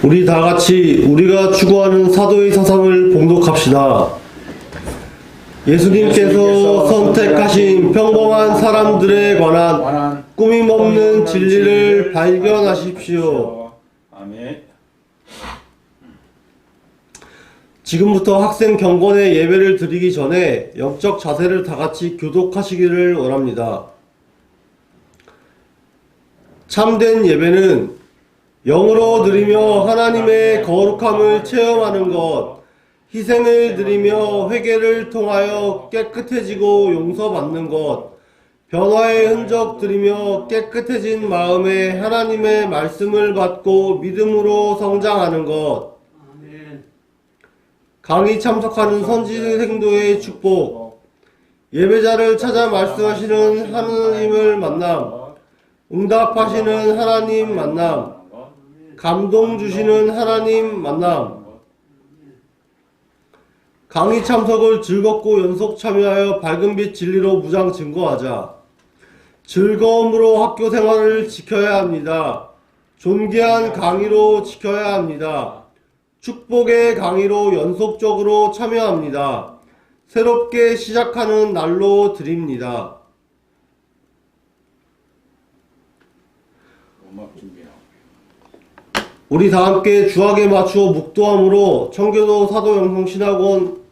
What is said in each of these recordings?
우리 다 같이 우리가 추구하는 사도의 사상을 봉독합시다. 예수님께서 선택하신 평범한 사람들에 관한 꾸밈없는 진리를 발견하십시오. 아멘. 지금부터 학생 경건의 예배를 드리기 전에 영적 자세를 다 같이 교독하시기를 원합니다. 참된 예배는 영으로 드리며 하나님의 거룩함을 체험하는 것, 희생을 드리며 회개를 통하여 깨끗해지고 용서받는 것, 변화의 흔적 드리며 깨끗해진 마음에 하나님의 말씀을 받고 믿음으로 성장하는 것, 강의 참석하는 선지생도의 축복, 예배자를 찾아 말씀하시는 하나님을 만남, 응답하시는 하나님 만남, 감동 주시는 하나님 만남, 강의 참석을 즐겁고 연속 참여하여 밝은빛 진리로 무장 증거하자. 즐거움으로 학교 생활을 지켜야 합니다. 존귀한 강의로 지켜야 합니다. 축복의 강의로 연속적으로 참여합니다. 새롭게 시작하는 날로 드립니다. 음악 준비하고. 우리 다 함께 주학에 맞추어 묵도함으로 청교도 사도영성신학원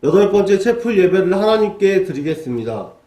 8번째 채플 예배를 하나님께 드리겠습니다.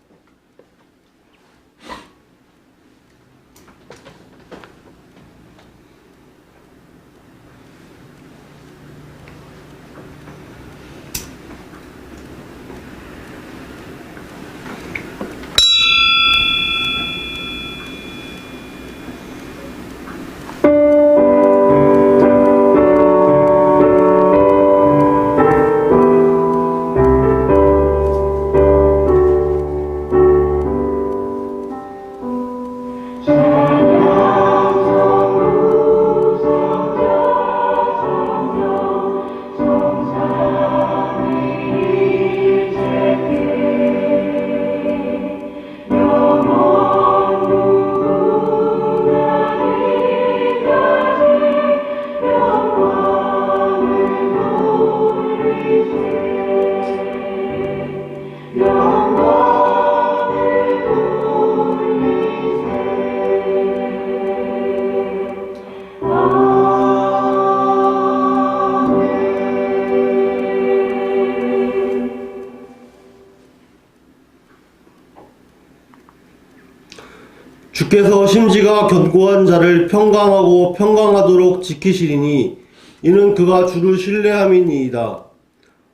주께서 심지가 견고한 자를 평강하고 평강하도록 지키시리니 이는 그가 주를 신뢰함이니이다.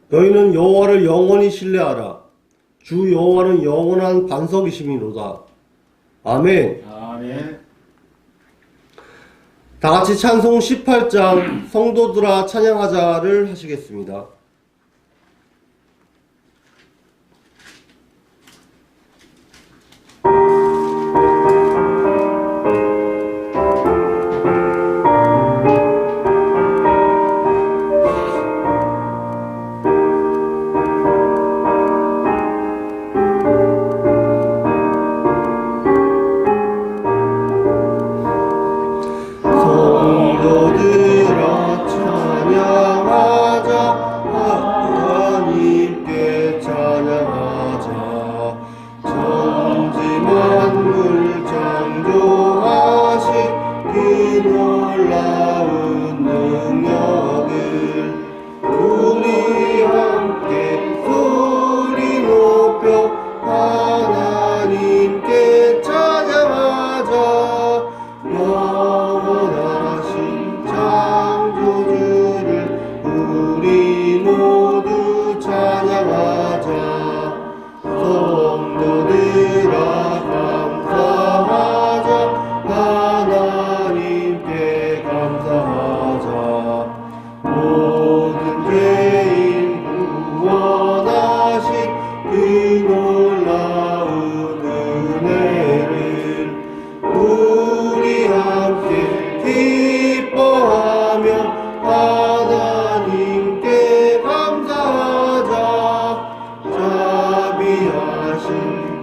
너희는 여호와를 영원히 신뢰하라. 주 여호와는 영원한 반석이심이로다. 아멘. 아멘. 다 같이 찬송 18장 성도들아 찬양하자를 하시겠습니다. 성도들아 찬양하자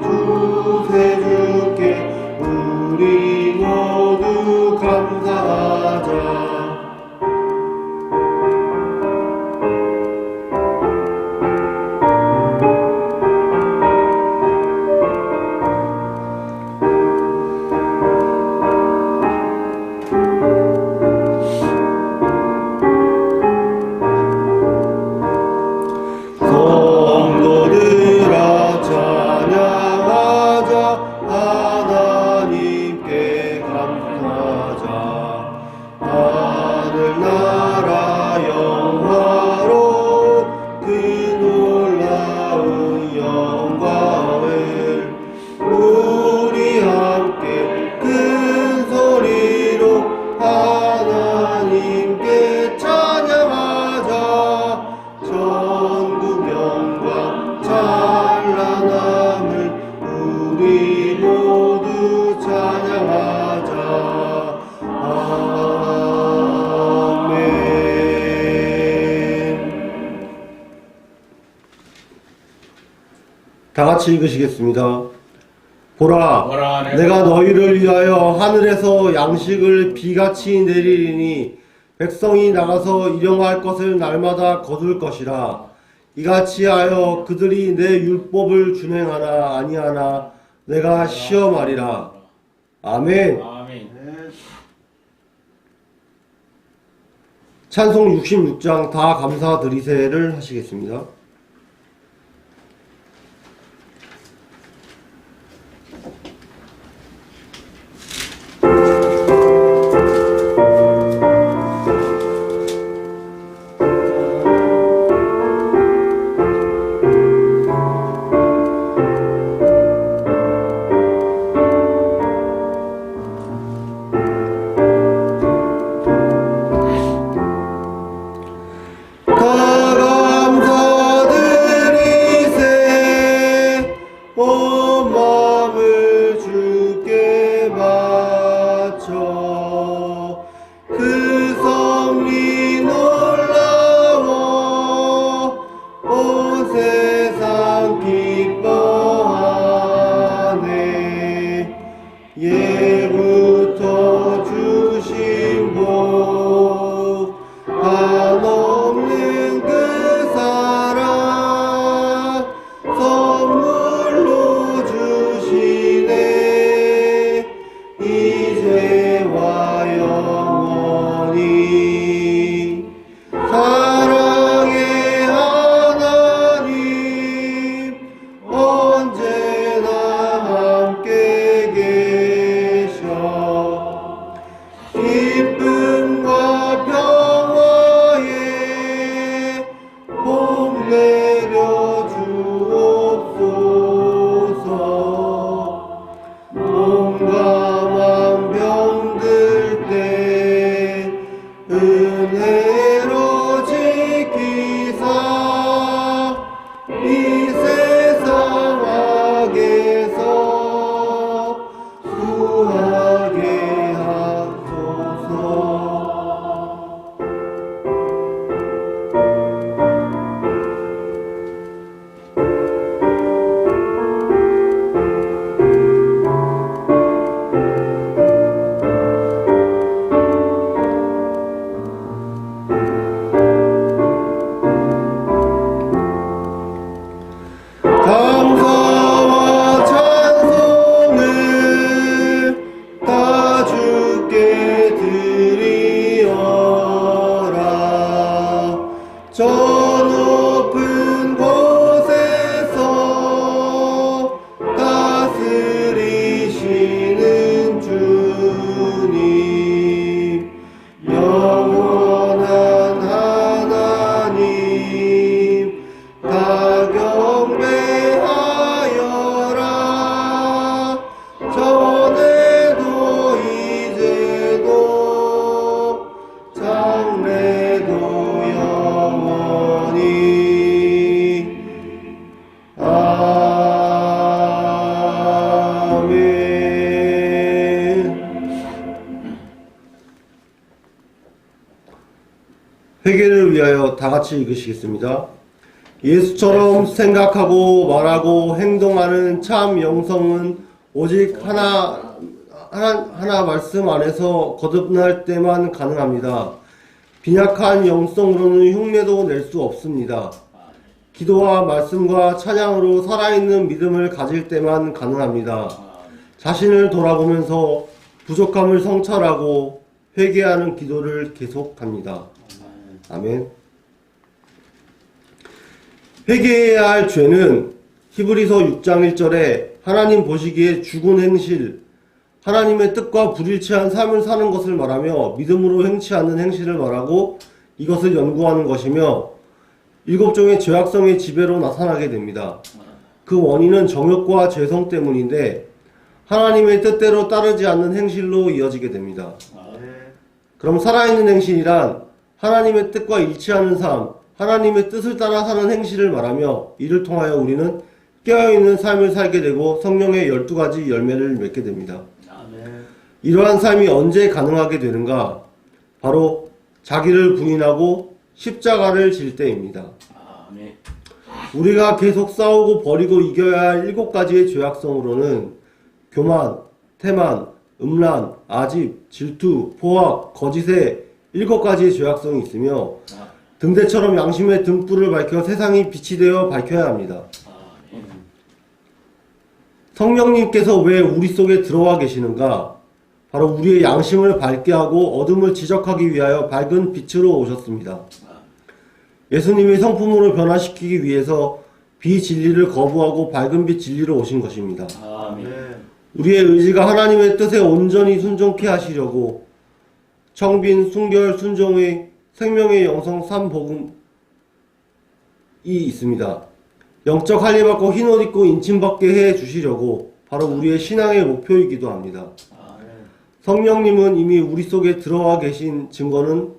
주세 주께 우리 모두 감사하자. 다 같이 읽으시겠습니다. 보라, 내가 너희를 위하여 하늘에서 양식을 비같이 내리리니 백성이 나가서 일용할 것을 날마다 거둘 것이라. 이같이 하여 그들이 내 율법을 준행하나 아니하나 내가 시험하리라. 아멘. 찬송 66장 다 감사드리세를 하시겠습니다. 회개를 위하여 다 같이 읽으시겠습니다. 예수처럼 생각하고 말하고 행동하는 참 영성은 오직 하나 말씀 안에서 거듭날 때만 가능합니다. 빈약한 영성으로는 흉내도 낼 수 없습니다. 기도와 말씀과 찬양으로 살아있는 믿음을 가질 때만 가능합니다. 자신을 돌아보면서 부족함을 성찰하고 회개하는 기도를 계속합니다. 아멘. 회개해야 할 죄는 히브리서 6장 1절에 하나님 보시기에 죽은 행실, 하나님의 뜻과 불일치한 삶을 사는 것을 말하며 믿음으로 행치 않는 행실을 말하고 이것을 연구하는 것이며 7종의 죄악성의 지배로 나타나게 됩니다. 그 원인은 정욕과 죄성 때문인데 하나님의 뜻대로 따르지 않는 행실로 이어지게 됩니다. 그럼 살아있는 행실이란 하나님의 뜻과 일치하는 삶, 하나님의 뜻을 따라 사는 행실을 말하며 이를 통하여 우리는 깨어있는 삶을 살게 되고 성령의 12가지 열매를 맺게 됩니다. 이러한 삶이 언제 가능하게 되는가? 바로 자기를 부인하고 십자가를 질 때입니다. 우리가 계속 싸우고 버리고 이겨야 할 7가지의 죄악성으로는 교만, 태만, 음란, 아집, 질투, 포악, 거짓의 7가지의 죄악성이 있으며 등대처럼 양심의 등불을 밝혀 세상이 빛이 되어 밝혀야 합니다. 성령님께서 왜 우리 속에 들어와 계시는가? 바로 우리의 양심을 밝게 하고 어둠을 지적하기 위하여 밝은 빛으로 오셨습니다. 예수님이 성품으로 변화시키기 위해서 비진리를 거부하고 밝은 빛 진리로 오신 것입니다. 우리의 의지가 하나님의 뜻에 온전히 순종케 하시려고 청빈, 순결, 순종의 생명의 영성 3복음이 있습니다. 영적 할례받고 흰옷 입고 인침받게 해 주시려고 바로 우리의 신앙의 목표이기도 합니다. 성령님은 이미 우리 속에 들어와 계신 증거는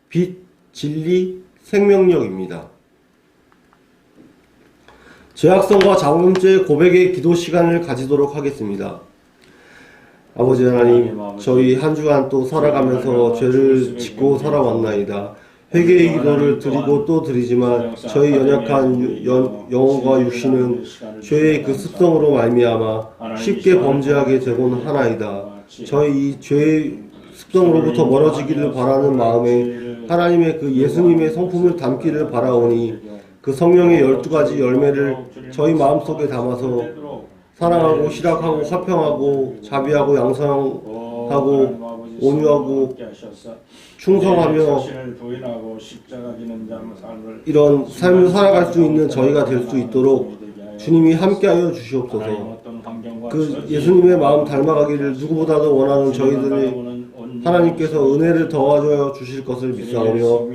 빛, 진리, 생명력입니다. 죄악성과 자범죄 고백의 기도 시간을 가지도록 하겠습니다. 아버지 하나님, 저희 한 주간 또 살아가면서 죄를 짓고 살아왔나이다. 회개의 기도를 드리고 또 드리지만 저희 연약한 영혼과 육신은 죄의 그 습성으로 말미암아 쉽게 범죄하게 되곤 하나이다. 저희 이 죄의 습성으로부터 멀어지기를 바라는 마음에 하나님의 그 예수님의 성품을 담기를 바라오니 그 성령의 12가지 열매를 저희 마음속에 담아서 사랑하고 실학하고 화평하고 자비하고 양성하고 온유하고 충성하며 이런 삶을 살아갈 수 있는 저희가 될 수 있도록 주님이 함께하여 주시옵소서. 그 예수님의 마음 닮아가기를 누구보다도 원하는 저희들이 하나님께서 은혜를 더하여 주실 것을 믿사오며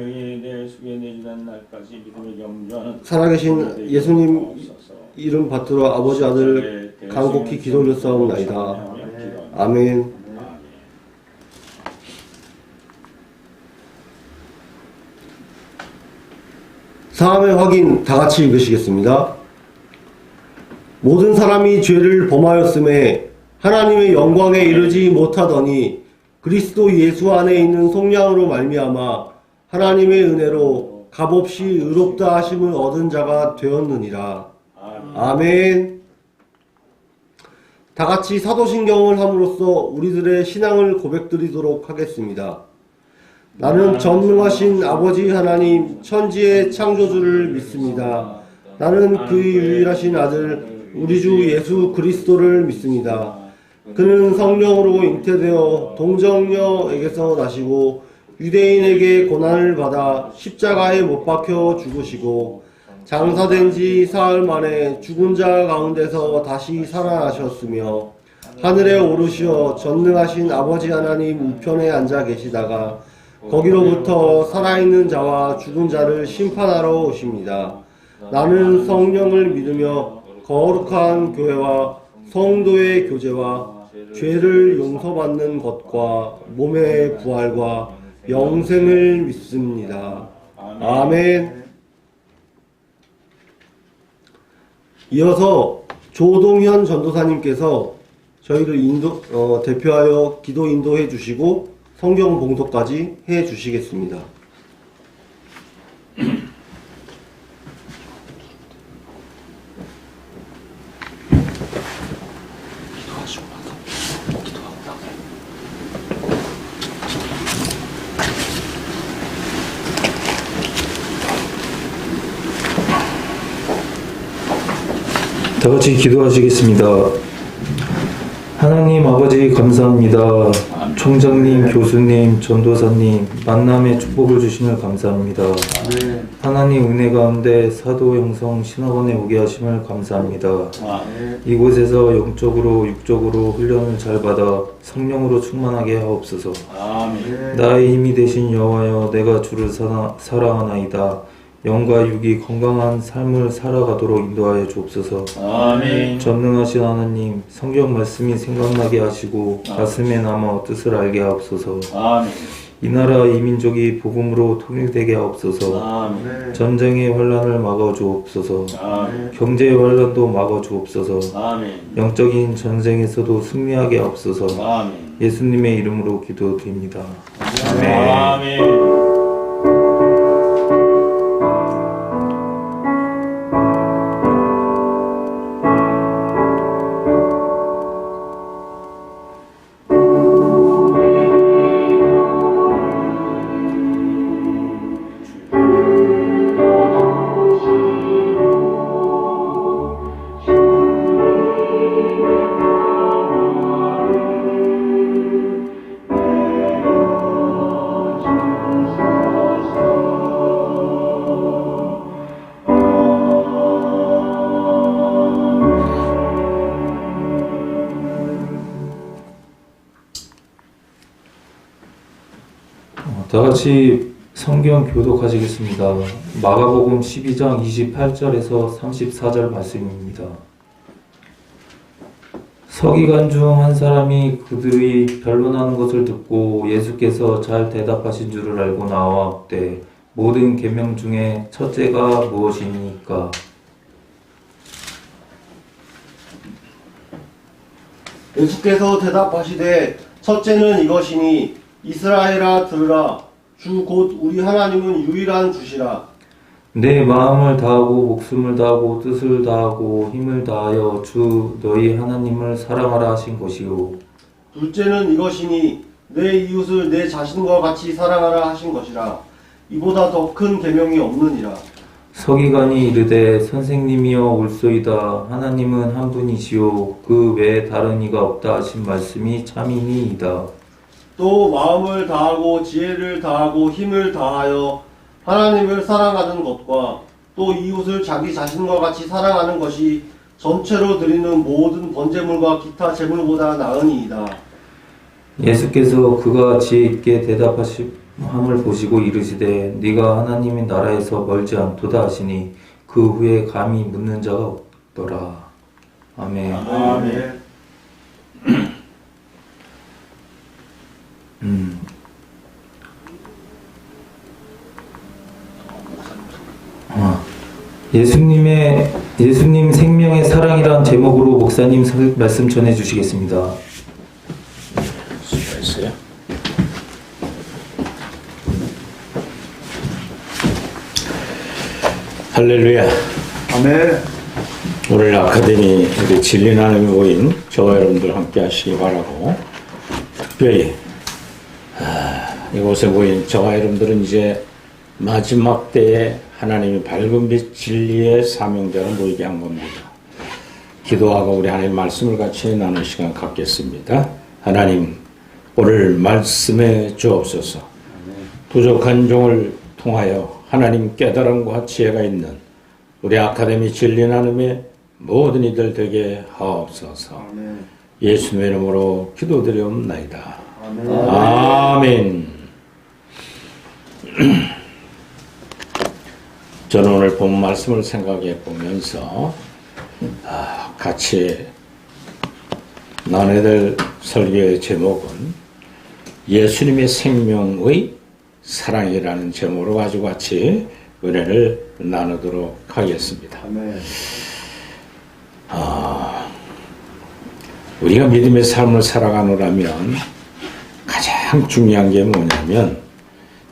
살아계신 예수님 이름 받들어 아버지 아들 간곡히 기도드렸사옵나이다. 아멘. 사함의 확인 다같이 읽으시겠습니다. 모든 사람이 죄를 범하였음에 하나님의 영광에 이르지 못하더니 그리스도 예수 안에 있는 속량으로 말미암아 하나님의 은혜로 값없이 의롭다 하심을 얻은 자가 되었느니라. 아멘. 다같이 사도신경을 함으로써 우리들의 신앙을 고백드리도록 하겠습니다. 나는 전능하신 아버지 하나님 천지의 창조주를 믿습니다. 나는 그의 유일하신 아들 우리 주 예수 그리스도를 믿습니다. 그는 성령으로 잉태되어 동정녀에게서 나시고 유대인에게 고난을 받아 십자가에 못 박혀 죽으시고 장사된 지 사흘 만에 죽은 자 가운데서 다시 살아나셨으며 하늘에 오르시어 전능하신 아버지 하나님 우편에 앉아 계시다가 거기로부터 살아있는 자와 죽은 자를 심판하러 오십니다. 나는 성령을 믿으며 거룩한 교회와 성도의 교제와 죄를 용서받는 것과 몸의 부활과 영생을 믿습니다. 아멘. 이어서 조동현 전도사님께서 저희를 대표하여 기도 인도해 주시고 성경 봉독까지 해 주시겠습니다. 다 같이 기도하시겠습니다. 하나님 아버지 감사합니다. 총장님, 교수님, 전도사님 만남의 축복을 주심을 감사합니다. 하나님 은혜 가운데 사도 형성 신학원에 오게 하심을 감사합니다. 이곳에서 영적으로 육적으로 훈련을 잘 받아 성령으로 충만하게 하옵소서. 나의 힘이 되신 여호와여, 내가 주를 사랑하나이다. 영과 육이 건강한 삶을 살아가도록 인도하여 주옵소서. 아멘. 전능하신 하나님, 성경 말씀이 생각나게 하시고 가슴에 남아 뜻을 알게 하옵소서. 아멘. 이 나라 이 민족이 복음으로 통일되게 하옵소서. 아멘. 전쟁의 환란을 막아 주옵소서. 아멘. 경제의 환란도 막아 주옵소서. 아멘. 영적인 전쟁에서도 승리하게 하옵소서. 아멘. 예수님의 이름으로 기도드립니다. 아멘. 다 같이 성경 교독하시겠습니다. 마가복음 12장 28절에서 34절 말씀입니다. 서기관 중 한 사람이 그들이 변론하는 것을 듣고 예수께서 잘 대답하신 줄을 알고 나왔되, 모든 계명 중에 첫째가 무엇이니까? 예수께서 대답하시되 첫째는 이것이니 이스라엘아 들으라. 주 곧 우리 하나님은 유일한 주시라. 내 마음을 다하고 목숨을 다하고 뜻을 다하고 힘을 다하여 주 너희 하나님을 사랑하라 하신 것이요. 둘째는 이것이니 내 이웃을 내 자신과 같이 사랑하라 하신 것이라. 이보다 더 큰 계명이 없느니라. 서기관이 이르되 선생님이여 올소이다. 하나님은 한 분이시요 그 외에 다른 이가 없다 하신 말씀이 참이니이다. 또 마음을 다하고 지혜를 다하고 힘을 다하여 하나님을 사랑하는 것과 또 이웃을 자기 자신과 같이 사랑하는 것이 전체로 드리는 모든 번제물과 기타 제물보다 나으니이다. 예수께서 그가 지혜 있게 대답함을 보시고 이르시되 네가 하나님의 나라에서 멀지 않도다 하시니 그 후에 감히 묻는 자가 없더라. 아멘. 아멘. 예수님 생명의 사랑이란 제목으로 목사님 말씀 전해 주시겠습니다. 수고했어요. 할렐루야. 아멘. 오늘 아카데미 우리 진리 나눔에 모인 저와 여러분들 함께 하시기 바라고, 특별히 이곳에 모인 저와 여러분들은 이제 마지막 때에 하나님의 밝은 빛 진리의 사명자로 모이게 한 겁니다. 기도하고 우리 하나님 말씀을 같이 나누는 시간 갖겠습니다. 하나님, 오늘 말씀해 주옵소서. 부족한 종을 통하여 하나님 깨달음과 지혜가 있는 우리 아카데미 진리 나눔의 모든 이들 되게 하옵소서. 예수님의 이름으로 기도드리옵나이다. 아멘. 저는 오늘 본 말씀을 생각해 보면서 같이 나눠야 될 설교의 제목은 예수님의 생명의 사랑이라는 제목으로 가지고 같이 은혜를 나누도록 하겠습니다. 우리가 믿음의 삶을 살아가노라면 가장 중요한 게 뭐냐면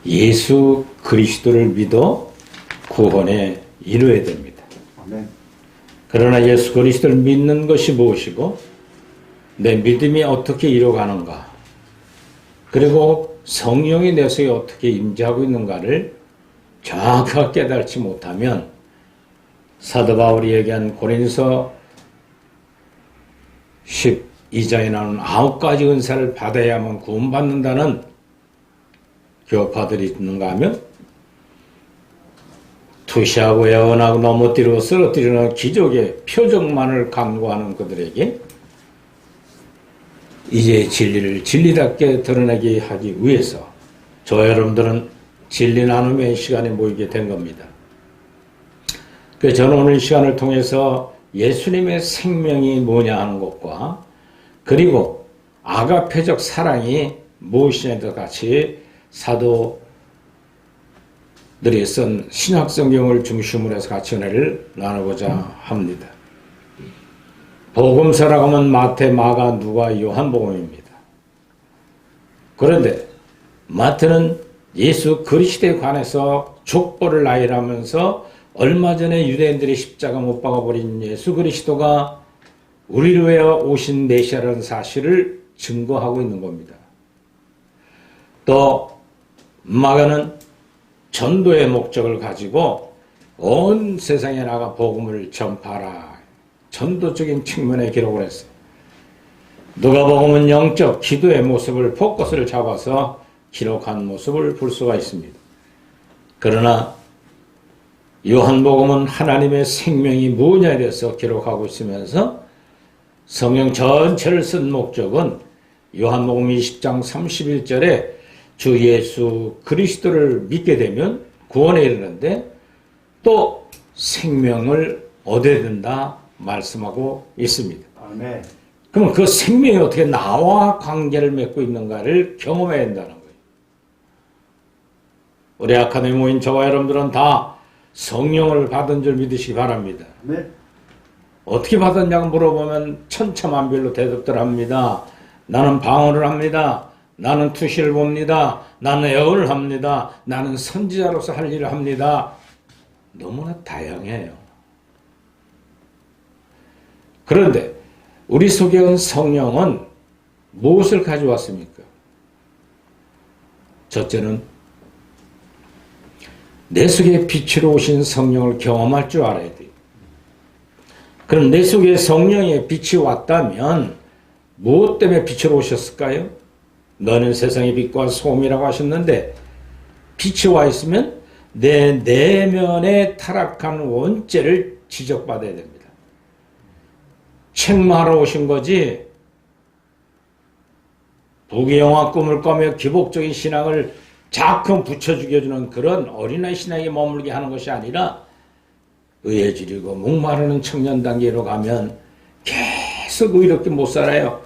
예수 그리스도를 믿어 구원에 이루어야 됩니다. 그러나 예수 그리스도를 믿는 것이 무엇이고 내 믿음이 어떻게 이루어가는가, 그리고 성령이 내 속에 어떻게 임재하고 있는가를 정확하게 깨달지 못하면 사도 바울이 얘기한 고린서 12장에 나오는 9가지 은사를 받아야만 구원받는다는 교파들이 있는가 하면 투시하고 예언하고 넘어뜨리고 쓰러뜨리는 기적의 표적만을 강구하는 그들에게 이제 진리를 진리답게 드러내게 하기 위해서 저 여러분들은 진리 나눔의 시간에 모이게 된 겁니다. 그래서 저는 오늘 이 시간을 통해서 예수님의 생명이 뭐냐 하는 것과 그리고 아가페적 사랑이 무엇이냐도 같이 사도들이 쓴 신약성경을 중심으로 해서 같이 은혜를 나누고자 합니다. 복음서라고 하면 마태, 마가, 누가, 요한복음입니다. 그런데 마태는 예수 그리스도에 관해서 족보를 나열하면서 얼마 전에 유대인들이 십자가 못 박아버린 예수 그리스도가 우리를 위하여 오신 메시아라는 사실을 증거하고 있는 겁니다. 또 마가는 전도의 목적을 가지고 온 세상에 나가 복음을 전파하라. 전도적인 측면에 기록을 했어요. 누가복음은 영적 기도의 모습을 포커스를 잡아서 기록한 모습을 볼 수가 있습니다. 그러나 요한복음은 하나님의 생명이 무엇냐에 대해서 기록하고 있으면서 성경 전체를 쓴 목적은 요한복음 20장 31절에 주 예수 그리스도를 믿게 되면 구원에 이르는데 또 생명을 얻어야 된다 말씀하고 있습니다. 아멘. 그러면 그 생명이 어떻게 나와 관계를 맺고 있는가를 경험해야 된다는 거예요. 우리 아카데미 모인 저와 여러분들은 다 성령을 받은 줄 믿으시기 바랍니다. 네. 어떻게 받았냐고 물어보면 천차만별로 대답들 합니다. 나는 방언을 합니다. 나는 투시를 봅니다. 나는 예언을 합니다. 나는 선지자로서 할 일을 합니다. 너무나 다양해요. 그런데 우리 속에 온 성령은 무엇을 가져왔습니까? 첫째는 내 속에 빛으로 오신 성령을 경험할 줄 알아야 돼요. 그럼 내 속에 성령의 빛이 왔다면 무엇 때문에 빛으로 오셨을까요? 너는 세상의 빛과 소금이라고 하셨는데 빛이 와 있으면 내 내면의 타락한 원죄를 지적받아야 됩니다. 책망하러 오신 거지 부귀영화 꿈을 꿔며 기복적인 신앙을 자꾸 붙여죽여주는 그런 어린아이 신앙에 머물게 하는 것이 아니라 의해지리고 목마르는 청년 단계로 가면 계속 의롭게 못 살아요.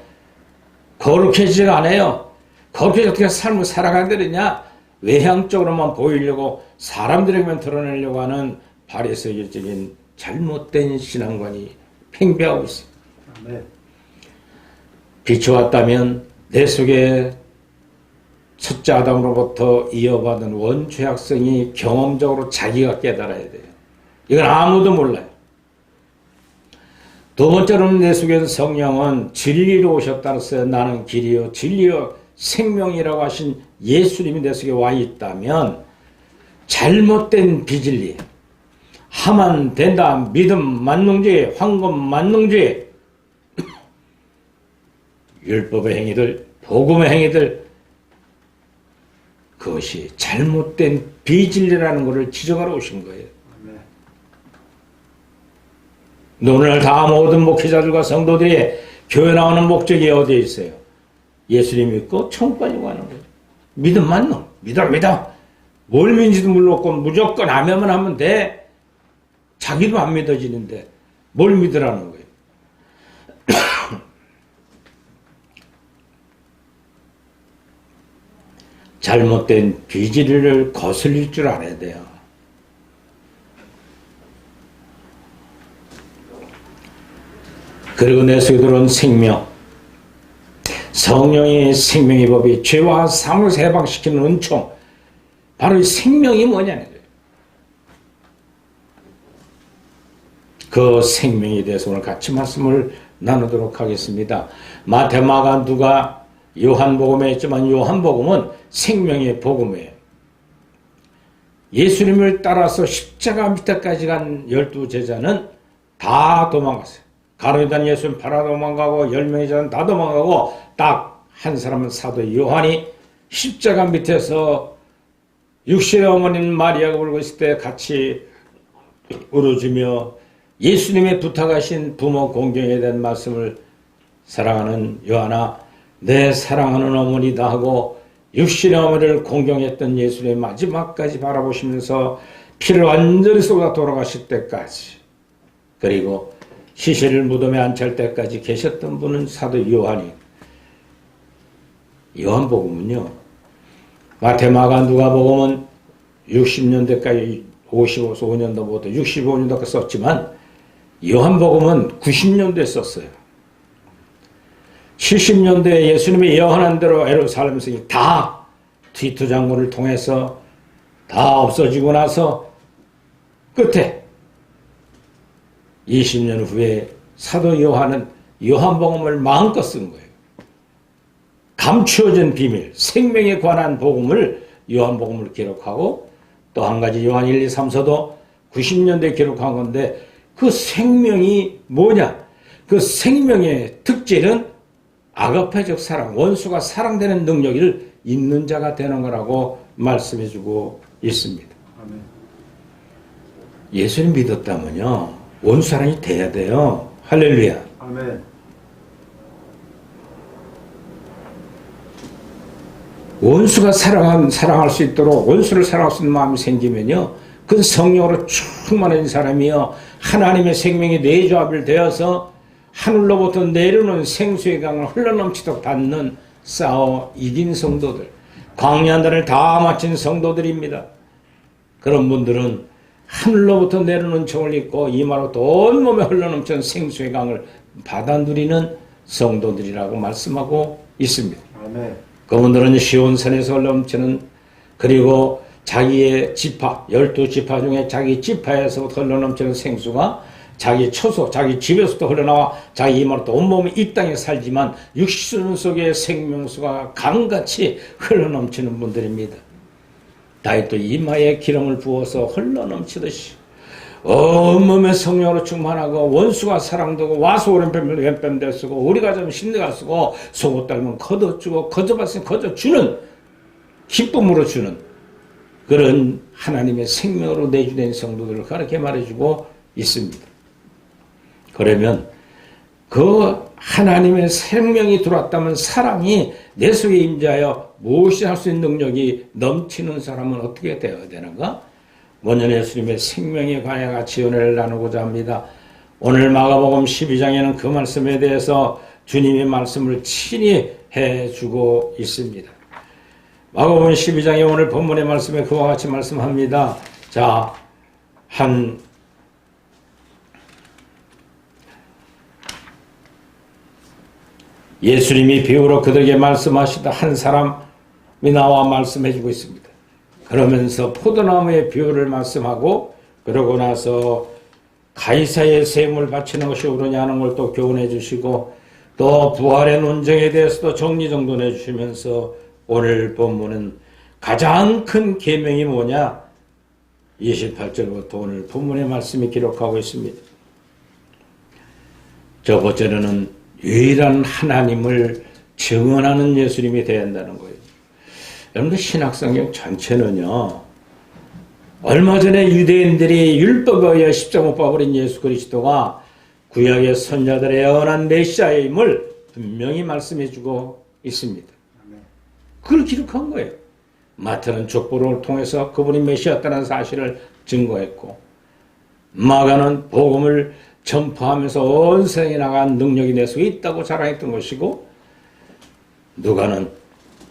거룩해지지가 않아요. 거룩해서 어떻게 삶을 살아가야 되느냐? 외향적으로만 보이려고 사람들에게만 드러내려고 하는 바리새인적인 잘못된 신앙관이 팽배하고 있습니다. 네. 빛이 왔다면 내 속에 첫째 아담으로부터 이어받은 원죄악성이 경험적으로 자기가 깨달아야 돼요. 이건 아무도 몰라요. 두 번째로는 내 속에 성령은 진리로 오셨다고 했어요. 나는 길이요 진리요 생명이라고 하신 예수님이 내 속에 와 있다면 잘못된 비진리, 하면 된다, 믿음 만능주의, 황금 만능주의, 율법의 행위들, 복음의 행위들, 그것이 잘못된 비진리라는 것을 지적하러 오신 거예요. 오늘 다 모든 목회자들과 성도들이 교회 나오는 목적이 어디에 있어요? 예수님 믿고 천국 가려고 하는 거예요. 믿음 만능, 믿어. 뭘 믿는지도 모르고 무조건 아멘만 하면 돼. 자기도 안 믿어지는데 뭘 믿으라는 거예요. 잘못된 비진리를 거슬릴 줄 알아야 돼요. 그리고 내 속에 들어온 생명, 성령의 생명의 법이 죄와 사망을 해방시키는 은총, 바로 이 생명이 뭐냐는 거예요. 그 생명에 대해서 오늘 같이 말씀을 나누도록 하겠습니다. 마태, 마가, 누가, 요한복음에 있지만 요한복음은 생명의 복음이에요. 예수님을 따라서 십자가 밑에까지 간 12 제자는 다 도망갔어요. 가로다니는 예수는 팔아 도망가고 10명이 저는 다 도망가고 딱 한 사람은 사도 요한이 십자가 밑에서 육신의 어머니는 마리아가 울고 있을 때 같이 울어주며 예수님의 부탁하신 부모 공경에 대한 말씀을 사랑하는 요한아 내 사랑하는 어머니다 하고 육신의 어머니를 공경했던 예수님의 마지막까지 바라보시면서 피를 완전히 쏟아 돌아가실 때까지 그리고 시신을 무덤에 안치할 때까지 계셨던 분은 사도 요한이 요한복음은요 마태 마가 누가복음은 60년대까지 55년도부터 65년도까지 썼지만 요한복음은 90년대에 썼어요. 70년대에 예수님이 예언한 대로 예루살렘 성이 다 티투 장군을 통해서 다 없어지고 나서 끝에 20년 후에 사도 요한은 요한복음을 마음껏 쓴 거예요. 감추어진 비밀, 생명에 관한 복음을 요한복음을 기록하고 또 한 가지 요한 1, 2, 3서도 90년대에 기록한 건데 그 생명이 뭐냐? 그 생명의 특질은 아가페적 사랑, 원수가 사랑되는 능력을 있는 자가 되는 거라고 말씀해주고 있습니다. 아멘. 예수님 믿었다면요 원수 사랑이 돼야 돼요. 할렐루야. 아멘. 원수가 사랑할 수 있도록 원수를 사랑할 수 있는 마음이 생기면요 그건 성령으로 충만한 사람이요 하나님의 생명이 내조합을 되어서 하늘로부터 내려오는 생수의 강을 흘러넘치도록 닿는 싸워 이긴 성도들 광야들을 다 마친 성도들입니다. 그런 분들은 하늘로부터 내려오는 정을 입고 이마로부터 온몸에 흘러넘치는 생수의 강을 받아 누리는 성도들이라고 말씀하고 있습니다. 아멘. 그분들은 시온산에서 흘러넘치는 그리고 자기의 지파 12지파 중에 자기 지파에서 흘러넘치는 생수가 자기 처소 자기 집에서도 흘러나와 자기 이마로부터 온몸이 이 땅에 살지만 육신 속의 생명수가 강같이 흘러넘치는 분들입니다. 다윗도 이마에 기름을 부어서 흘러넘치듯이 온몸에 성령으로 충만하고 원수가 사랑되고 와서 오랜 뱀을 왼뺨대 쓰고 우리가 좀 신내가 쓰고 속옷 닮은 걷어주고 거저봤으니 거저주는 기쁨으로 주는 그런 하나님의 생명으로 내주된 성도들을 그렇게 말해주고 있습니다. 그러면 그 하나님의 생명이 들어왔다면 사랑이 내 속에 임재하여 무엇이 할 수 있는 능력이 넘치는 사람은 어떻게 되어야 되는가? 먼저 예수님의 생명에 관해 같이 은혜를 나누고자 합니다. 오늘 마가복음 12장에는 그 말씀에 대해서 주님의 말씀을 친히 해주고 있습니다. 마가복음 12장의 오늘 본문의 말씀에 그와 같이 말씀합니다. 자, 예수님이 비유로 그들에게 말씀하시다 한 사람이 나와 말씀해주고 있습니다. 그러면서 포도나무의 비유를 말씀하고 그러고 나서 가이사의 세금을 바치는 것이 옳으냐 하는 걸 또 교훈해 주시고 또 부활의 논쟁에 대해서도 정리정돈해 주시면서 오늘 본문은 가장 큰 계명이 뭐냐 28절부터 오늘 본문의 말씀이 기록하고 있습니다. 저 번째로는 유일한 하나님을 증언하는 예수님이 되어야 한다는 거예요. 여러분들 신학성경 전체는요 얼마 전에 유대인들이 율법에 의해 십자가 못 박아버린 예수 그리스도가 구약의 선자들의 예언한 메시아임을 분명히 말씀해주고 있습니다. 그걸 기록한 거예요. 마태는 족보를 통해서 그분이 메시아였다는 사실을 증거했고 마가는 복음을 전파하면서 온 세상에 나간 능력이 내 속에 있다고 자랑했던 것이고 누가는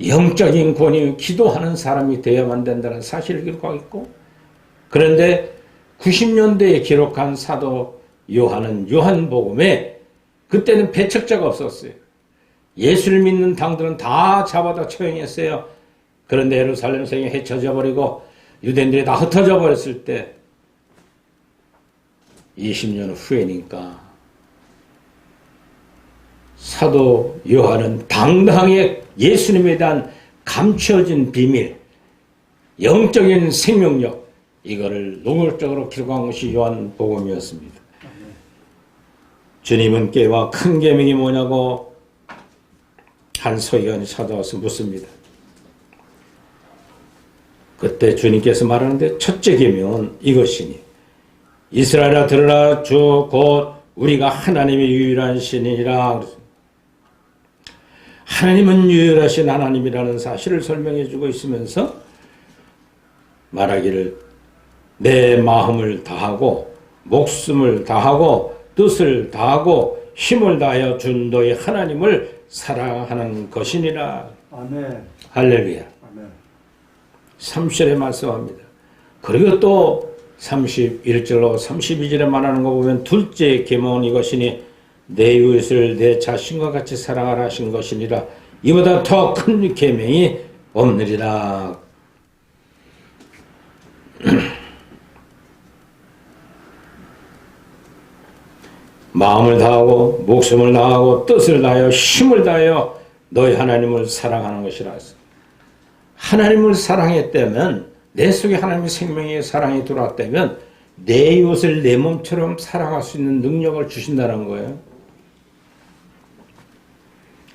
영적인 권위 기도하는 사람이 되어야만 된다는 사실을 기록하고 있고 그런데 90년대에 기록한 사도 요한은 요한복음에 그때는 배척자가 없었어요. 예수를 믿는 당들은 다 잡아다 처형했어요. 그런데 예루살렘 성이 헤쳐져 버리고 유대인들이 다 흩어져 버렸을 때 20년 후에니까 사도 요한은 당당하게 예수님에 대한 감춰진 비밀, 영적인 생명력 이거를 노골적으로 기록한 것이 요한복음이었습니다. 주님은 깨와 큰 계명이 뭐냐고 한 서기관이 찾아와서 묻습니다. 그때 주님께서 말하는데 첫째 계명은 이것이니 이스라엘아 들으라 주 곧 우리가 하나님의 유일한 신이라. 하나님은 유일하신 하나님이라는 사실을 설명해 주고 있으면서 말하기를 내 마음을 다하고 목숨을 다하고 뜻을 다하고 힘을 다하여 준 너희 하나님을 사랑하는 것이니라. 아멘. 할렐루야. 아멘. 30절에 말씀합니다. 그리고 또 31절로 32절에 말하는 거 보면 둘째 계명은 이것이니 내 이웃을 내 자신과 같이 사랑하라 하신 것이니라. 이보다 더 큰 계명이 없느니라. 마음을 다하고 목숨을 다하고 뜻을 다하여 힘을 다하여 너희 하나님을 사랑하는 것이라. 하나님을 사랑했다면 내 속에 하나님의 생명의 사랑이 들어왔다면 내 이웃을 내 몸처럼 사랑할 수 있는 능력을 주신다는 거예요.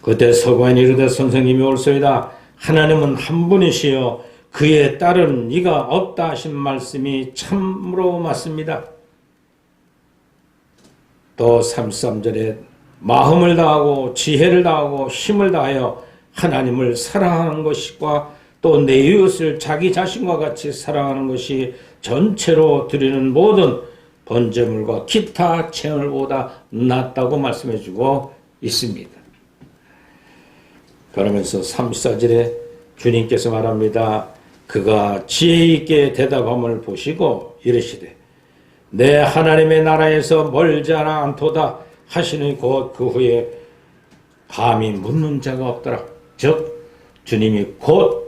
그때 서구관이 이르되 선생님이 올소이다. 하나님은 한 분이시여 그에 따른 이가 없다 하신 말씀이 참으로 맞습니다. 또 33절에 마음을 다하고 지혜를 다하고 힘을 다하여 하나님을 사랑하는 것과 또 내 이웃을 자기 자신과 같이 사랑하는 것이 전체로 드리는 모든 번제물과 기타 제물보다 낫다고 말씀해 주고 있습니다. 그러면서 34절에 주님께서 말합니다. 그가 지혜 있게 대답함을 보시고 이르시되 내 하나님의 나라에서 멀지 않도다 하시니 곧 그 후에 감히 묻는 자가 없더라. 즉 주님이 곧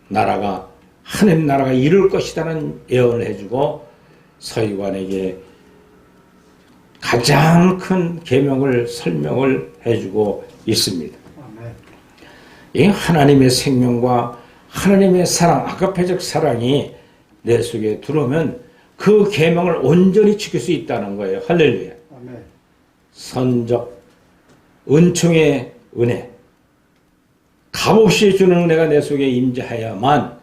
나라가 하나님 나라가 이룰 것이라는 예언을 해주고 서기관에게 가장 큰 계명을 설명을 해주고 있습니다. 아멘. 이 하나님의 생명과 하나님의 사랑, 아가페적 사랑이 내 속에 들어오면 그 계명을 온전히 지킬 수 있다는 거예요. 할렐루야. 아멘. 선적, 은총의 은혜, 값없이 주는 은혜가 내 속에 임재하야만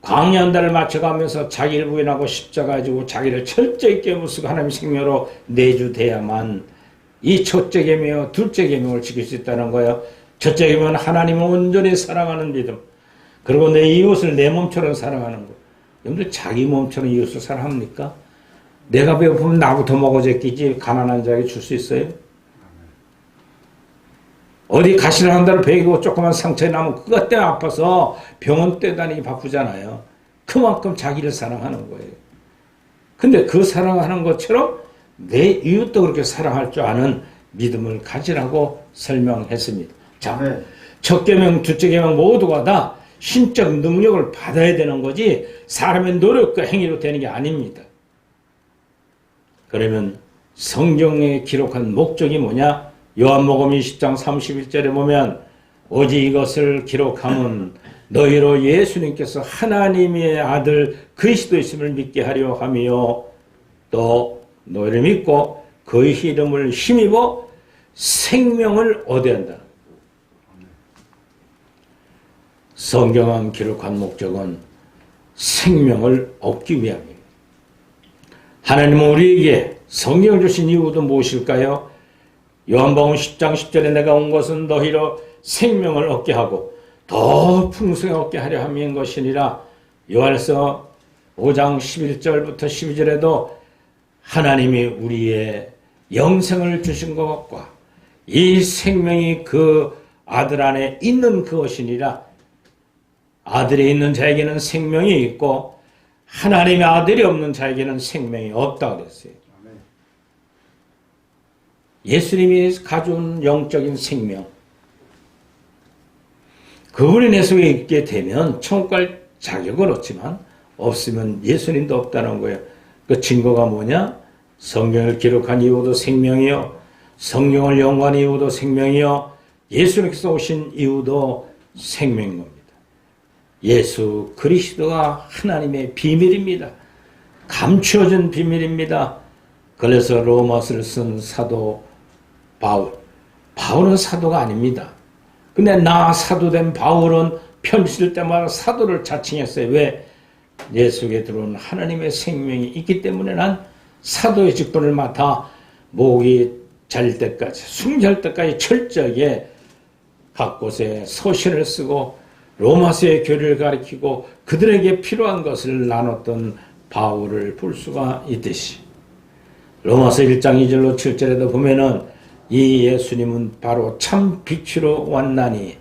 광야 한 달을 맞춰가면서 자기를 부인하고 십자가 지고 자기를 철저히 깨부수고 하나님의 생명으로 내주돼야만 이 첫째 계명, 둘째 계명을 지킬 수 있다는 거예요. 첫째 계명은 하나님을 온전히 사랑하는 믿음, 그리고 내 이웃을 내 몸처럼 사랑하는 것. 여러분들 자기 몸처럼 이웃을 사랑합니까? 내가 배고프면 나부터 먹어제끼지 가난한 자에게 줄 수 있어요? 어디 가시를 한 달을 배기고 조그만 상처에 나면 그것 때문에 아파서 병원 떼다니기 바쁘잖아요. 그만큼 자기를 사랑하는 거예요. 근데 그 사랑하는 것처럼 내 이웃도 그렇게 사랑할 줄 아는 믿음을 가지라고 설명했습니다. 자, 네. 첫 계명, 둘째 계명 모두가 다 신적 능력을 받아야 되는 거지 사람의 노력과 행위로 되는 게 아닙니다. 그러면 성경에 기록한 목적이 뭐냐? 요한복음 20장 31절에 보면 오직 이것을 기록함은 너희로 예수님께서 하나님의 아들 그리스도이심을 믿게 하려 하며 또 너희를 믿고 그의 이름을 힘입어 생명을 얻어야 한다. 성경은 기록한 목적은 생명을 얻기 위함입니다. 하나님은 우리에게 성경을 주신 이유도 무엇일까요? 요한복음 10장 10절에 내가 온 것은 너희로 생명을 얻게 하고 더 풍성히 얻게 하려 함인 것이니라. 요한에서 5장 11절부터 12절에도 하나님이 우리의 영생을 주신 것과 이 생명이 그 아들 안에 있는 그것이니라. 아들이 있는 자에게는 생명이 있고 하나님의 아들이 없는 자에게는 생명이 없다 그랬어요. 예수님이 가져온 영적인 생명, 그분이 내 속에 있게 되면 천국 갈 자격은 없지만 없으면 예수님도 없다는 거예요. 그 증거가 뭐냐? 성경을 기록한 이유도 생명이요, 성경을 연구한 이유도 생명이요, 예수님께서 오신 이유도 생명인 겁니다. 예수 그리스도가 하나님의 비밀입니다. 감추어진 비밀입니다. 그래서 로마서를 쓴 사도 바울은 사도가 아닙니다. 근데 나 사도된 바울은 편지를 때마다 사도를 자칭했어요. 왜? 내 속에 들어온 하나님의 생명이 있기 때문에 난 사도의 직분을 맡아 목이 잘 때까지, 숨잘 때까지 철저하게 각 곳에 서신을 쓰고 로마서의 교리를 가르치고 그들에게 필요한 것을 나눴던 바울을 볼 수가 있듯이 로마서 1장 2절로 7절에도 보면은 이 예수님은 바로 참 빛으로 왔나니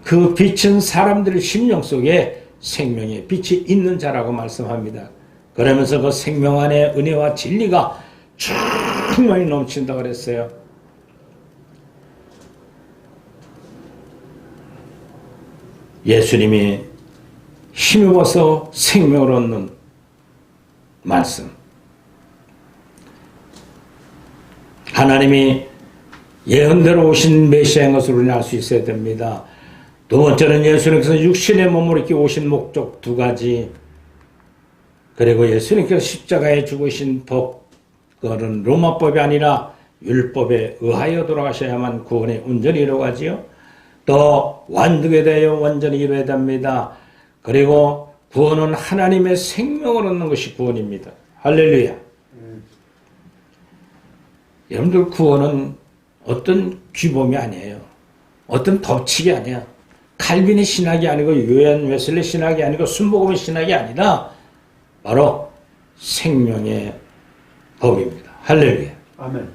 그 빛은 사람들의 심령 속에 생명의 빛이 있는 자라고 말씀합니다. 그러면서 그 생명 안에 은혜와 진리가 충만히 넘친다고 그랬어요. 예수님이 힘입어서 생명을 얻는 말씀. 하나님이 예언대로 오신 메시아인 것을 우리는 알 수 있어야 됩니다. 두 번째는 예수님께서 육신의 몸을 입고 오신 목적 두 가지. 그리고 예수님께서 십자가에 죽으신 법, 그것은 로마법이 아니라 율법에 의하여 돌아가셔야만 구원의 온전히 이루어가지요. 또 완득에 대하여 완전히 이루어야 됩니다. 그리고 구원은 하나님의 생명을 얻는 것이 구원입니다. 할렐루야. 여러분들 구원은 어떤 규범이 아니에요. 어떤 법칙이 아니야. 칼빈의 신학이 아니고 요한 웨슬리 신학이 아니고 순복음의 신학이 아니라 바로 생명의 법입니다. 할렐루야. 아멘.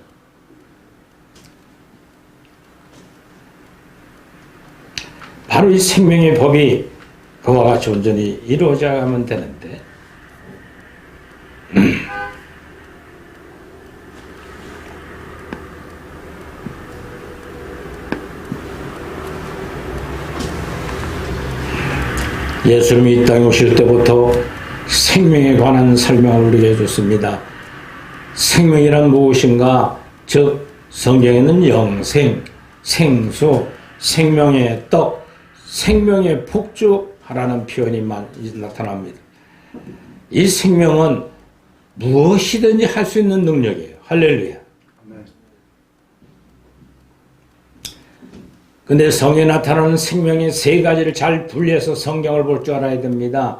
바로 이 생명의 법이 그와 같이 온전히 이루어져야만 되는데 예수님이 이 땅에 오실 때부터 생명에 관한 설명을 우리에게 해줬습니다. 생명이란 무엇인가? 즉 성경에는 영생, 생수, 생명의 떡, 생명의 폭주하라는 표현이 나타납니다. 이 생명은 무엇이든지 할 수 있는 능력이에요. 할렐루야. 근데 성에 나타나는 생명의 세 가지를 잘 분리해서 성경을 볼 줄 알아야 됩니다.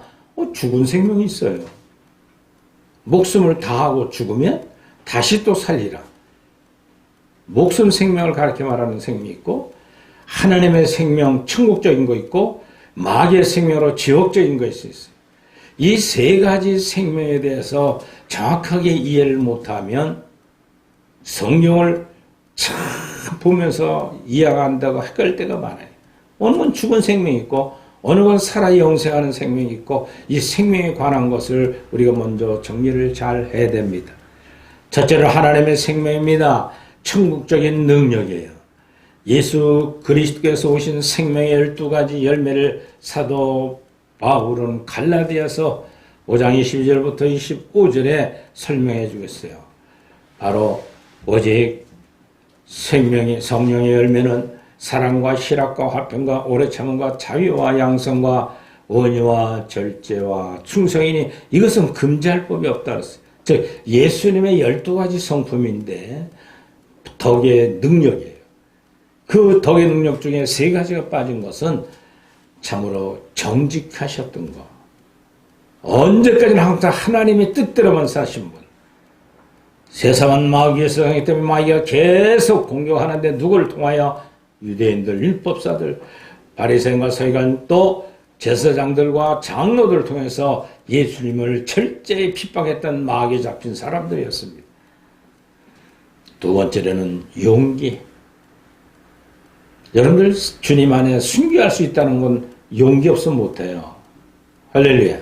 죽은 생명이 있어요. 목숨을 다하고 죽으면 다시 또 살리라. 목숨 생명을 가르쳐 말하는 생명이 있고 하나님의 생명, 천국적인 거 있고 마귀의 생명으로 지옥적인 것이 있어요. 이 세 가지 생명에 대해서 정확하게 이해를 못하면 성경을 참 보면서 이해가 안 되고 헷갈릴 때가 많아요. 어느 건 죽은 생명이 있고 어느 건 살아 영생하는 생명이 있고 이 생명에 관한 것을 우리가 먼저 정리를 잘 해야 됩니다. 첫째로 하나님의 생명입니다. 천국적인 능력이에요. 예수 그리스도께서 오신 생명의 12가지 열매를 사도 바울은 갈라디아서 5장 22절부터 25절에 설명해 주겠어요. 바로 오직 성령의 열매는 사랑과 희락과 화평과 오래 참음과 자비와 양성과 온유와 절제와 충성이니 이것은 금지할 법이 없다 그랬어요. 즉 예수님의 12가지 성품인데 덕의 능력이에요. 그 덕의 능력 중에 세 가지가 빠진 것은 참으로 정직하셨던 것. 언제까지나 항상 하나님의 뜻대로만 사신 분. 세상은 마귀의 세상이기 때문에 마귀가 계속 공격하는데 누구를 통하여? 유대인들, 율법사들, 바리새인과 서기관 또 제사장들과 장로들을 통해서 예수님을 철저히 핍박했던 마귀에 잡힌 사람들이었습니다. 두 번째로는 용기. 여러분들 주님 안에 순교할 수 있다는 건 용기 없으면 못해요. 할렐루야.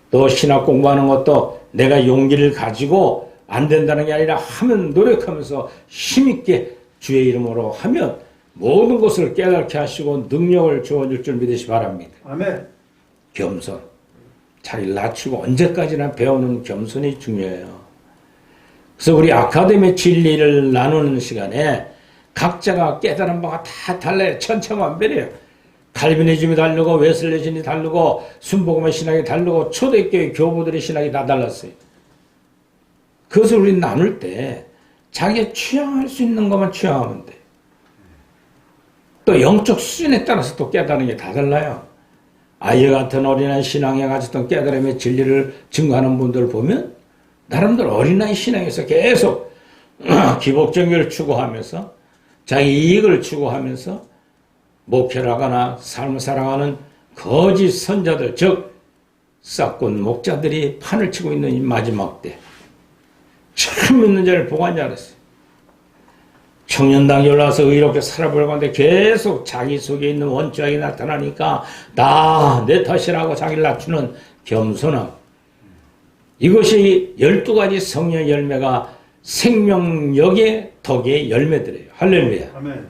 또 신학 공부하는 것도 내가 용기를 가지고 안 된다는 게 아니라 하면 노력하면서 힘있게 주의 이름으로 하면 모든 것을 깨닫게 하시고 능력을 주어줄 줄 믿으시 바랍니다. 아멘. 겸손. 자기를 낮추고 언제까지나 배우는 겸손이 중요해요. 그래서 우리 아카데미 진리를 나누는 시간에 각자가 깨달은 바가 다 달라요. 천차만별이에요. 칼비니즘이 다르고 웨슬레신이 다르고 순복음의 신학이 다르고 초대교회 교부들의 신학이 다 달랐어요. 그것을 우리 나눌 때 자기가 취향할 수 있는 것만 취향하면 돼. 또 영적 수준에 따라서 또 깨달은 게 다 달라요. 아이 같은 어린아이 신앙에 가졌던 깨달음의 진리를 증거하는 분들 보면 나름대로 어린아이 신앙에서 계속 기복정결을 추구하면서 자기 이익을 추구하면서 목회를 하거나 삶을 살아가는 거짓 선자들, 즉 싹군 목자들이 판을 치고 있는 이 마지막 때 참 믿는 자를 보고 앉아 알았어요. 청년당에 올라와서 의롭게 살아보려고 하는데 계속 자기 속에 있는 원죄악이 나타나니까 다 내 탓이라고 자기를 낮추는 겸손함. 이것이 12가지 성령의 열매가 생명력의 덕의 열매들이에요. 할렐루야. 아멘.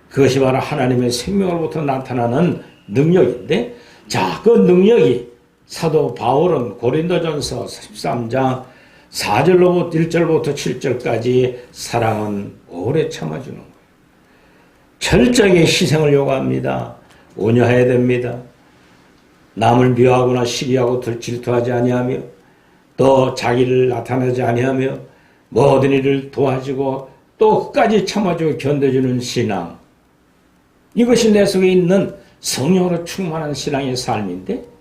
그것이 바로 하나님의 생명으로부터 나타나는 능력인데, 자, 그 능력이 사도 바울은 고린도전서 13장 4절로부터 1절부터 7절까지 사랑은 오래 참아주는 거예요. 철저하게 희생을 요구합니다. 온유해야 됩니다. 남을 미워하거나 시기하고 질투하지 아니하며 또 자기를 나타내지 아니하며 모든 일을 도와주고 또 끝까지 참아주고 견뎌주는 신앙. 이것이 내 속에 있는 성령으로 충만한 신앙의 삶인데,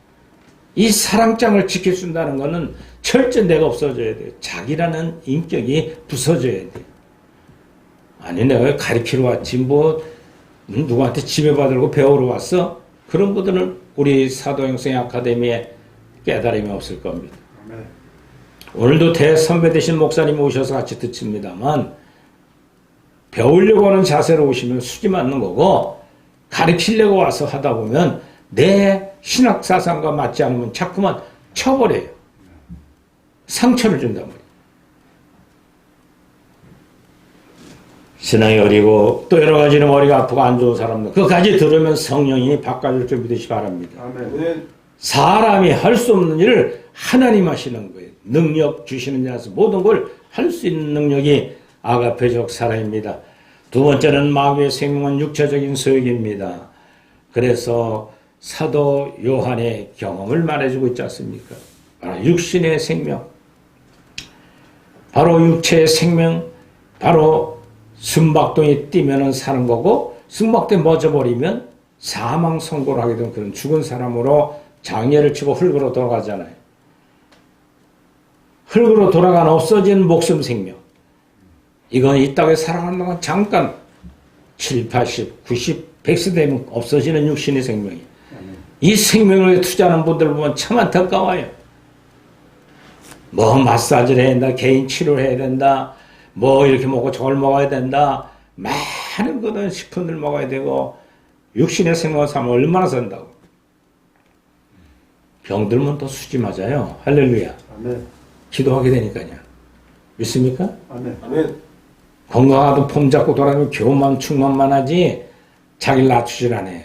이 사랑장을 지켜준다는 것은 철저히 내가 없어져야 돼요. 자기라는 인격이 부서져야 돼요. 아니 내가 가르치러 왔지 뭐 누구한테 지배받으려고 배우러 왔어? 그런 분들은 우리 사도행성 아카데미에 깨달음이 없을 겁니다. 아멘. 오늘도 대선배 되신 목사님 오셔서 같이 듣습니다만, 배우려고 하는 자세로 오시면 수지 맞는 거고, 가르치려고 와서 하다 보면 내 신학 사상과 맞지 않으면 자꾸만 쳐버려요. 상처를 준단 말이에요. 신앙이 어리고 또 여러 가지는 머리가 아프고 안 좋은 사람들, 그까지 들으면 성령이 바꿔줄 줄 믿으시 바랍니다. 아멘. 사람이 할 수 없는 일을 하나님 하시는 거예요. 능력 주시는 자에서 모든 걸 할 수 있는 능력이 아가페적 사랑입니다. 두 번째는 마귀의 생명은 육체적인 소욕입니다. 그래서 사도 요한의 경험을 말해주고 있지 않습니까? 바로 육신의 생명, 바로 육체의 생명, 바로 숨박동이 뛰면 사는 거고, 숨박동이 멎어버리면 사망 선고를 하게 된 그런 죽은 사람으로 장례를 치고 흙으로 돌아가잖아요. 흙으로 돌아간 없어진 목숨 생명. 이건 이 땅에 살아가는 동안 잠깐 7, 80, 90, 100세 되면 없어지는 육신의 생명이. 이 생명을 투자하는 분들 보면 참 안타까워요. 뭐 마사지를 해야 된다, 개인 치료를 해야 된다, 뭐 이렇게 먹고 저걸 먹어야 된다, 많은 거는 식품들 먹어야 되고, 육신의 생명을 살면 얼마나 산다고. 병들면 또 수지 맞아요. 할렐루야. 아멘. 기도하게 되니까요. 믿습니까? 아멘. 아멘. 건강하도 폼 잡고 돌아다니면 교만 충만만 하지 자기를 낮추질 않아요.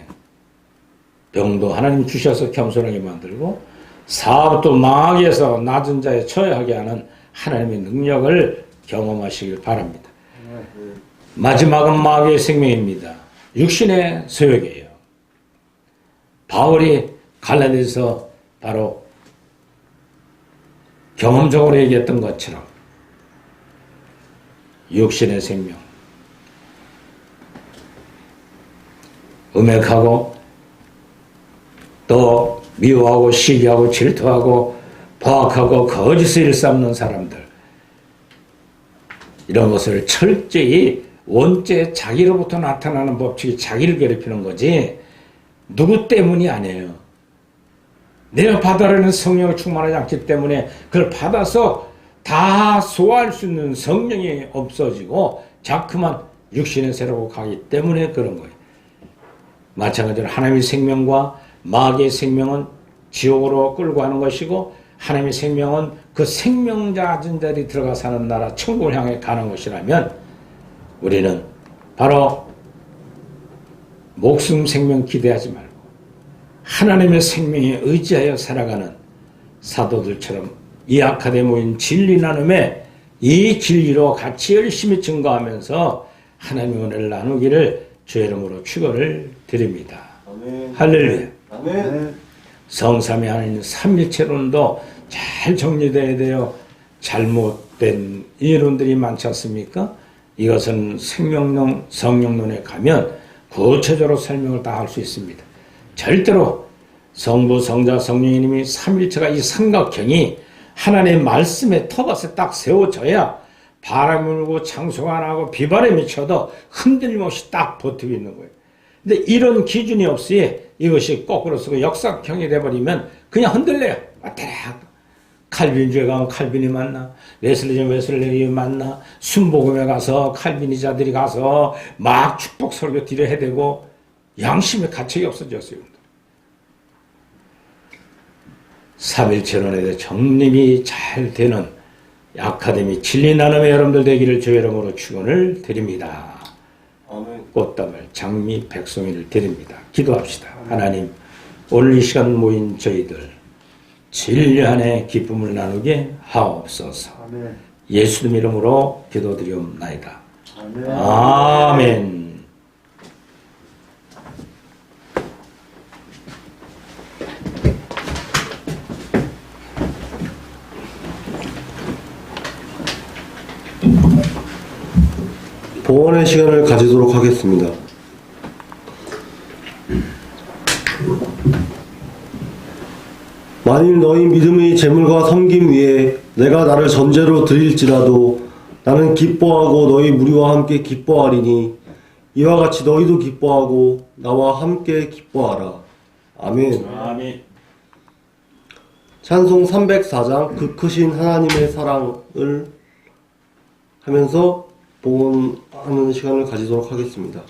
병도 하나님 주셔서 겸손하게 만들고, 사업도 망하게해서 낮은 자에 처해하게 하는 하나님의 능력을 경험하시길 바랍니다. 마지막은 마귀의 생명입니다. 육신의 소욕이에요. 바울이 갈라디아서 바로 경험적으로 얘기했던 것처럼 육신의 생명, 음행하고 또 미워하고 시기하고 질투하고 포악하고 거짓을 일삼는 사람들, 이런 것을 철저히 원죄 자기로부터 나타나는 법칙이 자기를 괴롭히는 거지 누구 때문이 아니에요. 내가 받아라는 성령을 충만하지 않기 때문에 그걸 받아서 다 소화할 수 있는 성령이 없어지고 자꾸만 육신의 세로로 가기 때문에 그런 거예요. 마찬가지로 하나님의 생명과 마귀의 생명은 지옥으로 끌고 가는 것이고, 하나님의 생명은 그 생명자진 자들이 들어가 사는 나라 천국을 향해 가는 것이라면, 우리는 바로 목숨 생명 기대하지 말고 하나님의 생명에 의지하여 살아가는 사도들처럼 이 아카데미 모인 진리 나눔에 이 진리로 같이 열심히 증거하면서 하나님의 은혜를 나누기를 주의 이름으로 축원을 드립니다. 아멘. 할렐루야. 아멘. 성삼위 하나님 삼일체론도 잘 정리되어야 돼요. 잘못 잘못된 이론들이 많지 않습니까? 이것은 생명론, 성령론에 가면 구체적으로 설명을 다 할 수 있습니다. 절대로 성부, 성자, 성령님이 삼일체가 이 삼각형이 하나님의 말씀에 터밭에 딱 세워져야 바람이 불고 창수가 안 하고 비바람이 쳐도 흔들림 없이 딱 버티고 있는 거예요. 근데 이런 기준이 없이 이것이 거꾸로 쓰고 역사형이 돼버리면 그냥 흔들려요. 칼빈주에 가면 칼빈이 만나, 웨슬리즘 웨슬리이 만나, 순복음에 가서 칼빈이자들이 가서 막 축복 설교 뒤로 해대고 양심의 가책이 없어졌어요. 삼일체론에 대해 정립이 잘 되는 아카데미 진리 나눔의 여러분들 되기를 주의 이름으로 축원을 드립니다. 아멘. 꽃다발 장미 백송이를 드립니다. 기도합시다. 하나님, 오늘 이 시간 모인 저희들 진리 안에 기쁨을 나누게 하옵소서. 아멘. 예수님 이름으로 기도드리옵나이다. 아멘. 아멘. 봉헌의 시간을 가지도록 하겠습니다. 만일 너희 믿음의 재물과 섬김 위에 내가 나를 전제로 드릴지라도 나는 기뻐하고 너희 무리와 함께 기뻐하리니 이와 같이 너희도 기뻐하고 나와 함께 기뻐하라. 아멘. 아멘. 찬송 304장 그 크신 하나님의 사랑을 하면서 봉헌하는 시간을 가지도록 하겠습니다.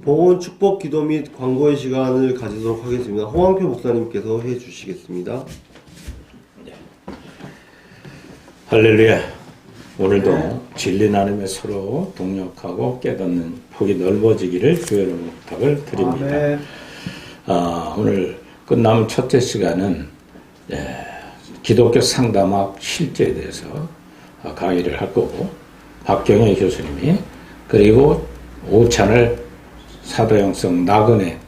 봉헌 축복 기도 및 광고의 시간을 가지도록 하겠습니다. 홍한표 목사님께서 해주시겠습니다. 할렐루야. 오늘도 진리 나눔에 서로 동력하고 깨닫는 폭이 넓어지기를 주의 이름으로 부탁을 드립니다. 아멘. 오늘 끝남은 첫째 시간은 기독교 상담학 실제에 대해서 강의를 할 거고, 박경혜 교수님이, 그리고 오찬을 사도행성 나그네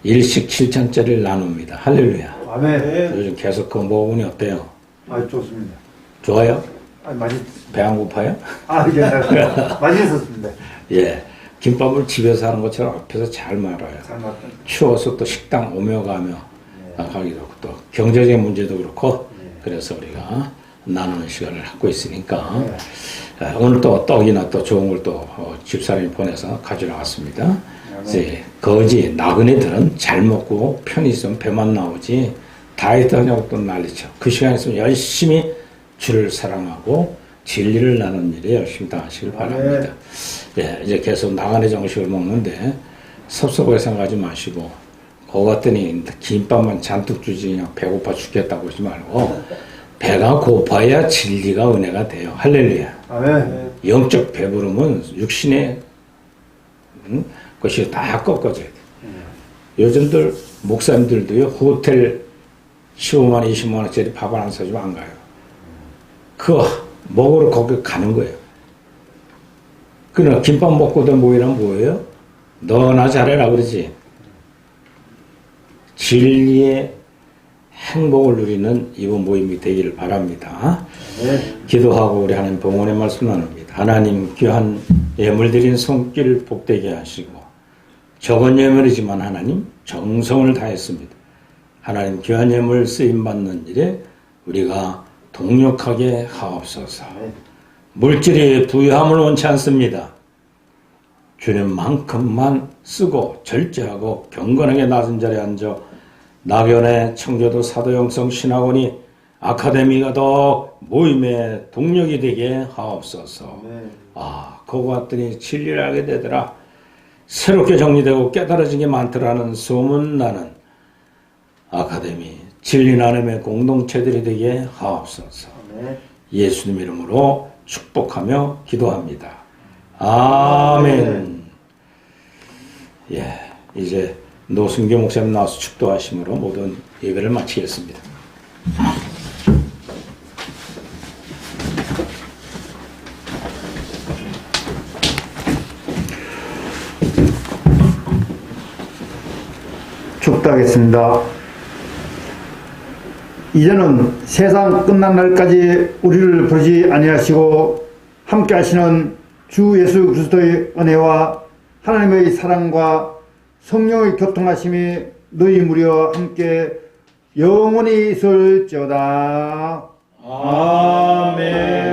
일식 7찬째를 나눕니다. 할렐루야. 아멘. 요즘 계속 그 먹으니 어때요? 좋습니다. 좋아요? 맛있습니다. 배 안 고파요? 괜찮습니다. 맛있었습니다. 예. 김밥을 집에서 하는 것처럼 앞에서 잘 말아요. 잘 맞다. 추워서 또 식당 오며 가며 가기도 하고, 또 경제적인 문제도 그렇고, 그래서 우리가 나누는 시간을 갖고 있으니까 오늘 또 떡이나 또 좋은 걸 또 집사람이 보내서 가져나왔습니다. 이제 거지 나그네들은 잘 먹고 편히 있으면 배만 나오지 다이어트 하냐고 또 난리쳐. 그 시간에 있으면 열심히 주를 사랑하고 진리를 나누는 일에 열심히 다하시길 바랍니다. 예, 이제 계속 나그네 정식을 먹는데 섭섭하게 생각하지 마시고, 거기 갔더니 김밥만 잔뜩 주지 그냥 배고파 죽겠다고 하지 말고 배가 고파야 진리가 은혜가 돼요. 할렐루야. 아멘. 영적 배부름은 육신의 것이 다 꺾어져야 돼. 요즘들 목사님들도요, 호텔 15만 20만 원짜리 밥 안 사주면 안 가요. 그거 먹으러 거기 가는 거예요. 그러나 김밥 먹고도 모이란 뭐예요? 너나 잘해라 그러지. 진리의 행복을 누리는 이번 모임이 되기를 바랍니다. 네. 기도하고 우리 하나님 봉헌의 말씀 나눕니다. 하나님 귀한 예물 드린 손길 복되게 하시고 적은 예물이지만 하나님 정성을 다했습니다. 하나님 귀한 예물 쓰임받는 일에 우리가 동력하게 하옵소서. 물질이 부유함을 원치 않습니다. 주님만큼만 쓰고 절제하고 경건하게 낮은 자리에 앉아 낙연의 청교도 사도영성 신학원이 아카데미가 더 모임의 동력이 되게 하옵소서. 그거 같더니 진리를 알게 되더라. 새롭게 정리되고 깨달아진 게 많더라는 소문나는 아카데미 진리 나눔의 공동체들이 되게 하옵소서. 예수님 이름으로 축복하며 기도합니다. 아멘. 예, 이제 노승규 목사님 나와서 축도하심으로 모든 예배를 마치겠습니다. 축도하겠습니다. 이제는 세상 끝난 날까지 우리를 부르지 아니하시고 함께 하시는 주 예수 그리스도의 은혜와 하나님의 사랑과 성령의 교통하심이 너희 무리와 함께 영원히 있을지어다. 아멘.